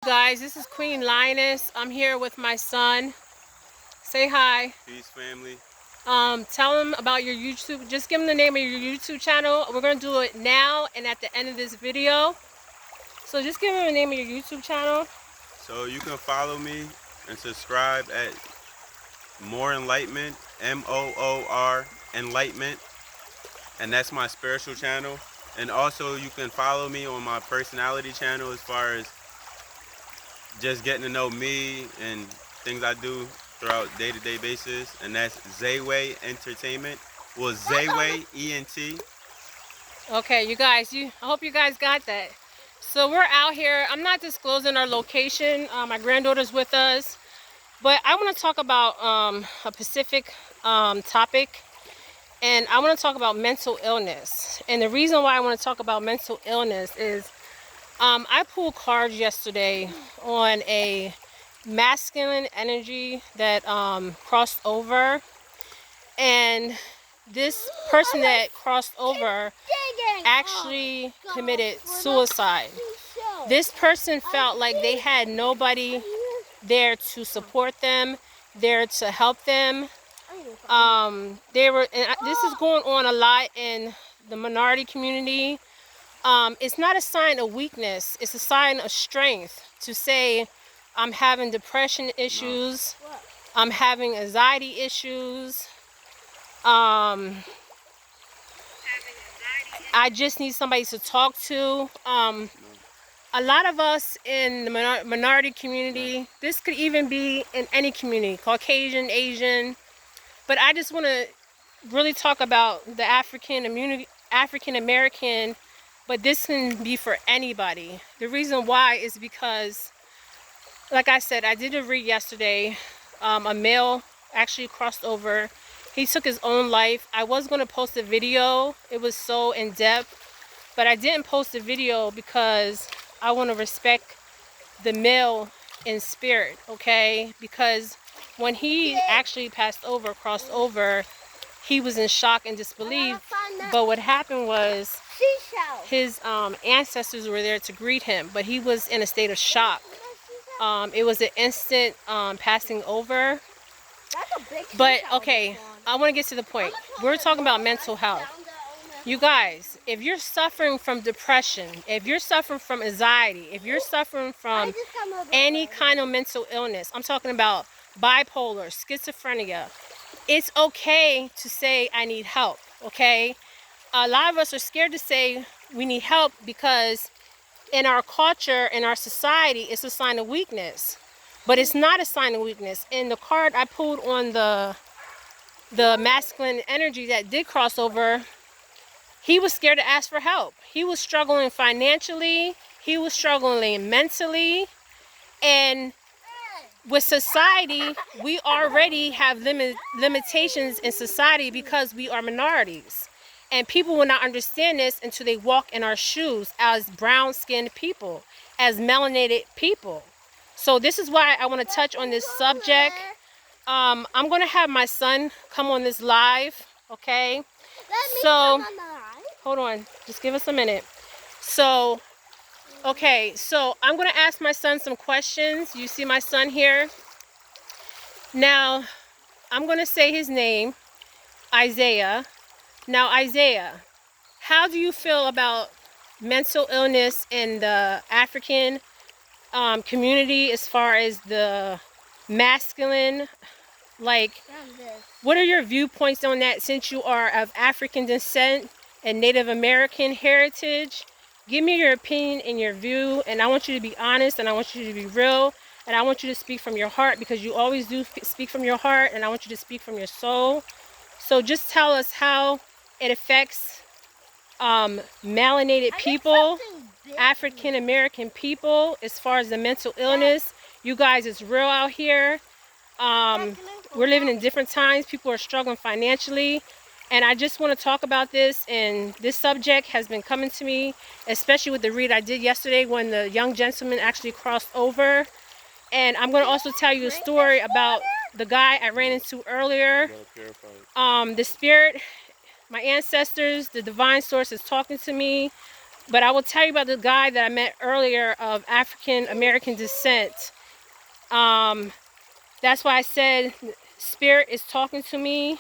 Guys, this is Queen Lioness. I'm here with my son. Say hi. Peace, family. Tell him about your YouTube. Just give him the name of your YouTube channel. We're gonna do it now and at the end of this video. So just give him the name of your YouTube channel. So you can follow me and subscribe at More Enlightenment, MOOR Enlightenment, and that's my spiritual channel. And also you can follow me on my personality channel as far as just getting to know me and things I do throughout day-to-day basis, and that's Zayway Entertainment. Well, Zayway ENT. Okay, you guys. I hope you guys got that. So we're out here. I'm not disclosing our location. My granddaughter's with us, but I want to talk about a specific topic. And I want to talk about mental illness. And the reason why I want to talk about mental illness is I pulled cards yesterday on a masculine energy that crossed over. And this person that crossed over actually committed suicide. This person felt like they had nobody there to support them, there to help them. This is going on a lot in the minority community. It's not a sign of weakness, it's a sign of strength to say, I'm having depression issues, I'm having anxiety issues, I just need somebody to talk to. A lot of us in the minority community, this could even be in any community, Caucasian, Asian, but I just want to really talk about the African American, but this can be for anybody. The reason why is because, like I said, I did a read yesterday. A male actually crossed over. He took his own life. I was going to post a video. It was so in-depth, but I didn't post the video because I want to respect the male in spirit, okay? Because when he actually crossed over, he was in shock and disbelief. But what happened was his ancestors were there to greet him, but he was in a state of shock. It was an instant passing over. But okay, I want to get to the point. We're talking about mental health. You guys, if you're suffering from depression, if you're suffering from anxiety, if you're suffering from any kind of mental illness, I'm talking about bipolar, schizophrenia, it's okay to say I need help, okay? A lot of us are scared to say we need help because in our culture, in our society, it's a sign of weakness. But it's not a sign of weakness. In the card I pulled on the masculine energy that did cross over, he was scared to ask for help. He was struggling financially. He was struggling mentally. And with society, we already have limitations in society because we are minorities. And people will not understand this until they walk in our shoes as brown-skinned people, as melanated people. So this is why I want to touch on this subject. I'm going to have my son come on this live, okay? So, hold on. Just give us a minute. So, okay. So, I'm going to ask my son some questions. You see my son here? Now, I'm going to say his name, Isaiah. Now, Isaiah, how do you feel about mental illness in the African community as far as the masculine? Like, what are your viewpoints on that since you are of African descent and Native American heritage? Give me your opinion and your view, and I want you to be honest, and I want you to be real, and I want you to speak from your heart because you always do speak from your heart, and I want you to speak from your soul. So just tell us how it affects melanated people, African American people, as far as the mental illness. You guys, it's real out here. We're living in different times. People are struggling financially. And I just want to talk about this. And this subject has been coming to me, especially with the read I did yesterday when the young gentleman actually crossed over. And I'm going to also tell you a story about the guy I ran into earlier. The spirit, my ancestors, the divine source is talking to me. But I will tell you about the guy that I met earlier of African American descent. That's why I said Spirit is talking to me.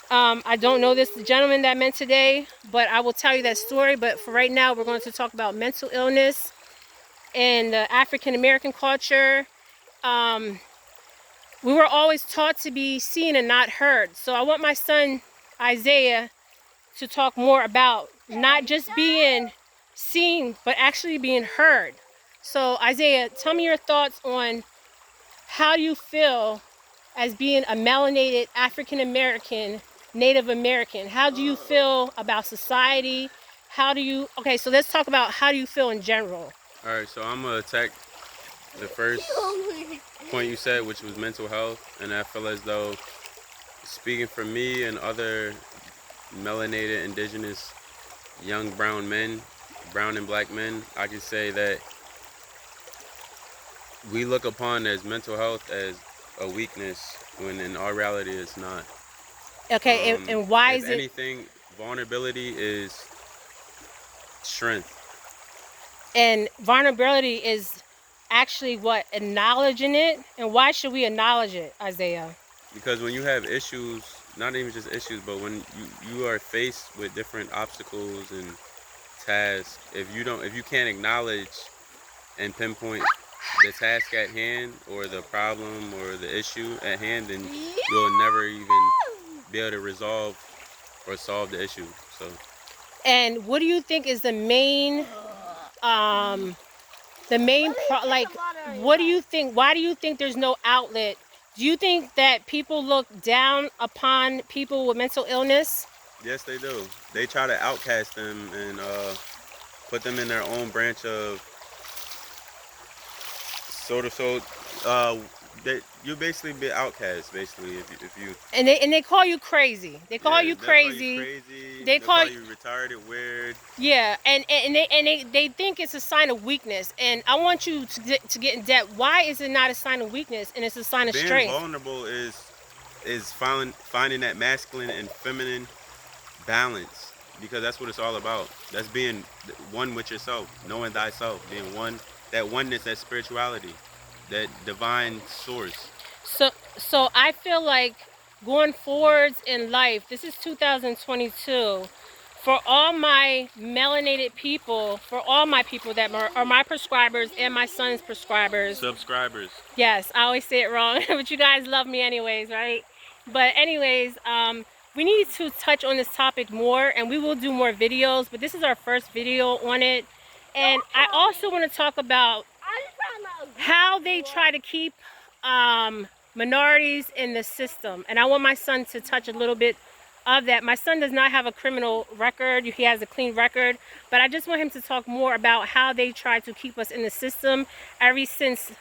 I don't know the gentleman that I met today, but I will tell you that story. But for right now, we're going to talk about mental illness and the African American culture. We were always taught to be seen and not heard. So I want my son Isaiah to talk more about not just being seen, but actually being heard. So Isaiah, tell me your thoughts on how you feel as being a melanated African American, Native American. How do you feel about society? Okay, so let's talk about how do you feel in general. All right, so I'm gonna attack the first point you said, which was mental health, and I feel as though, speaking for me and other melanated, indigenous, young brown men, brown and black men, I can say that we look upon as mental health as a weakness, when in our reality it's not. Okay, and why is if it? anything, vulnerability is strength. And vulnerability is actually what? Acknowledging it. And why should we acknowledge it, Isaiah? Because when you have issues, not even just issues, but when you are faced with different obstacles and tasks, if you can't acknowledge and pinpoint the task at hand or the problem or the issue at hand, then you'll never even be able to resolve or solve the issue. So. And what do you think is the main what do you think? Why do you think there's no outlet? Do you think that people look down upon people with mental illness? Yes, they do. They try to outcast them and put them in their own branch of you basically be outcast, basically, if you and they call you crazy. They call you crazy. They call you retarded, weird. Yeah, and they think it's a sign of weakness. And I want you to get in depth. Why is it not a sign of weakness and it's a sign of strength? Being vulnerable is finding that masculine and feminine balance, because that's what it's all about. That's being one with yourself, knowing thyself, being one. That oneness, that spirituality, that divine source. So I feel like going forwards in life, this is 2022, for all my melanated people, for all my people that are my prescribers and my son's prescribers. Subscribers. Yes, I always say it wrong, but you guys love me anyways, right? But anyways, we need to touch on this topic more, and we will do more videos, but this is our first video on it. And I also want to talk about how they try to keep minorities in the system. And I want my son to touch a little bit of that. My son does not have a criminal record. He has a clean record. But I just want him to talk more about how they try to keep us in the system ever since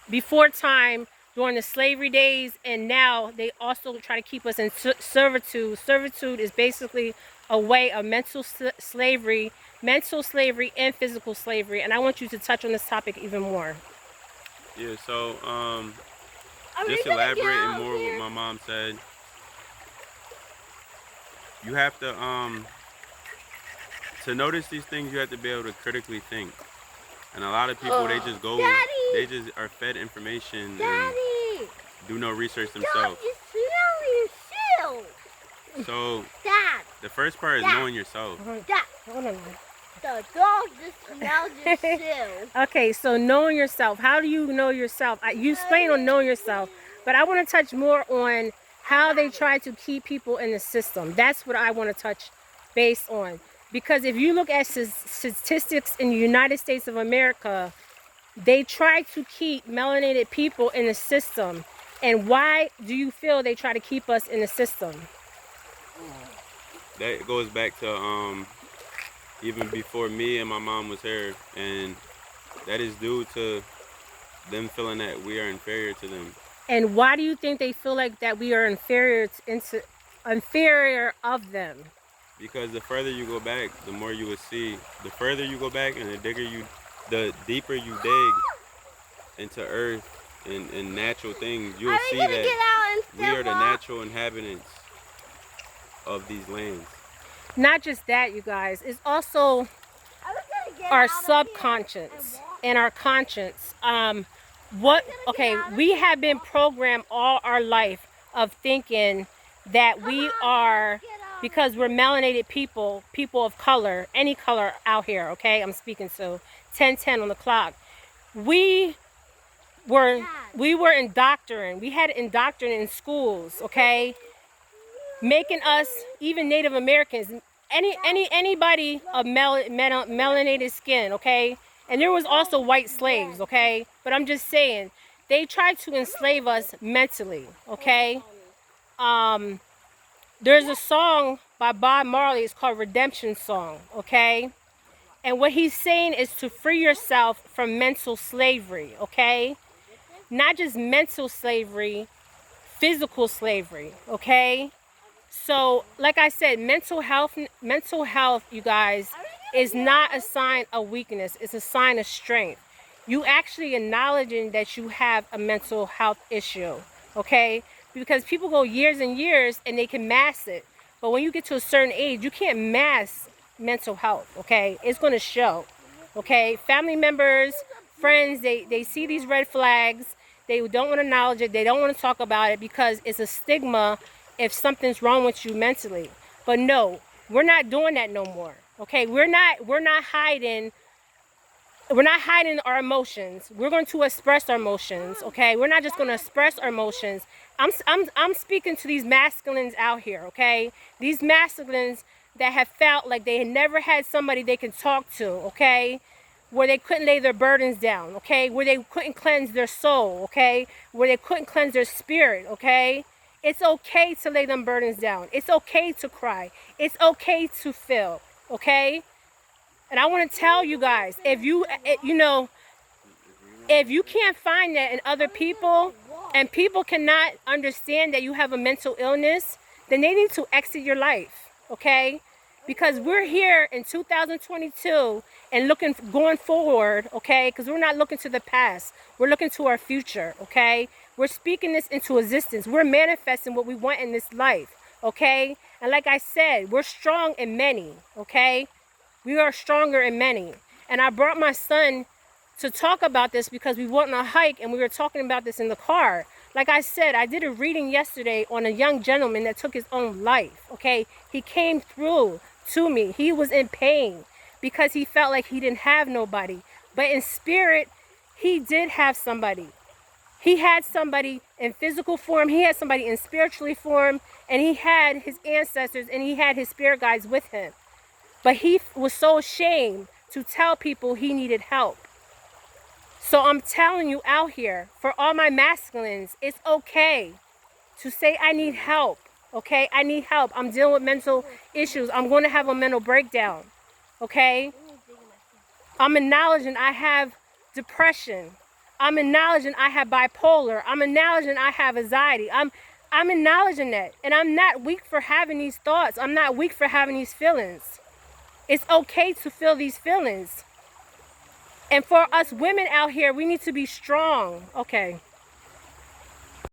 before time, during the slavery days. And now they also try to keep us in servitude. Servitude is basically a way of mental slavery and physical slavery, and I want you to touch on this topic even more. Yeah, so just elaborating more what my mom said. You have to notice these things, you have to be able to critically think. And a lot of people, they just go, they just are fed information and do no research themselves. So the first part is knowing yourself. Hold on. The dog just smells yourself. Okay, so knowing yourself. How do you know yourself? You explain on knowing yourself, but I want to touch more on how they try to keep people in the system. That's what I want to touch base on. Because if you look at statistics in the United States of America, they try to keep melanated people in the system. And why do you feel they try to keep us in the system? That goes back to even before me and my mom was here, and that is due to them feeling that we are inferior to them. And why do you think they feel like that we are inferior of them? Because the further you go back, the more you will see. The further you go back and the deeper you dig into earth and natural things, you'll see that we are the natural inhabitants of these lands. Not just that, you guys. It's also our subconscious and our conscience. We have been programmed all our life of thinking that we are, because we're melanated people, people of color, any color out here, okay? I'm speaking to 10:10 on the clock. We were indoctrinated. We had indoctrinated in schools, okay? Making us, even Native Americans, anybody of melanated skin, okay? And there was also white slaves, okay? But I'm just saying, they tried to enslave us mentally, okay? There's a song by Bob Marley, it's called Redemption Song, okay? And what he's saying is to free yourself from mental slavery, okay? Not just mental slavery, physical slavery, okay? So, like I said, mental health, you guys, is not a sign of weakness. It's a sign of strength. You actually acknowledging that you have a mental health issue, okay? Because people go years and years and they can mask it. But when you get to a certain age, you can't mask mental health, okay? It's going to show, okay? Family members, friends, they see these red flags. They don't want to acknowledge it. They don't want to talk about it because it's a stigma if something's wrong with you mentally. But no, we're not doing that no more, okay? We're not hiding. We're not hiding our emotions. We're going to express our emotions, okay? We're not just going to express our emotions. I'm speaking to these masculines out here, okay? These masculines that have felt like they had never had somebody they can talk to, okay? Where they couldn't lay their burdens down, okay? Where they couldn't cleanse their soul, okay? Where they couldn't cleanse their spirit, okay? It's okay to lay them burdens down. It's okay to cry. It's okay to feel, okay? And I want to tell you guys, if you can't find that in other people, and people cannot understand that you have a mental illness, then they need to exit your life, okay? Because we're here in 2022 and going forward, okay? Because we're not looking to the past. We're looking to our future, okay? We're speaking this into existence. We're manifesting what we want in this life, okay? And like I said, we're strong in many, okay? We are stronger in many. And I brought my son to talk about this because we went on a hike and we were talking about this in the car. Like I said, I did a reading yesterday on a young gentleman that took his own life, okay? He came through to me. He was in pain because he felt like he didn't have nobody. But in spirit, he did have somebody. He had somebody in physical form, he had somebody in spiritually form, and he had his ancestors and he had his spirit guides with him. But he was so ashamed to tell people he needed help. So I'm telling you out here, for all my masculines, it's okay to say I need help, okay? I need help. I'm dealing with mental issues. I'm going to have a mental breakdown, okay? I'm acknowledging I have depression. I'm acknowledging I have bipolar. I'm acknowledging I have anxiety. I'm acknowledging that. And I'm not weak for having these thoughts. I'm not weak for having these feelings. It's okay to feel these feelings. And for us women out here, we need to be strong. Okay.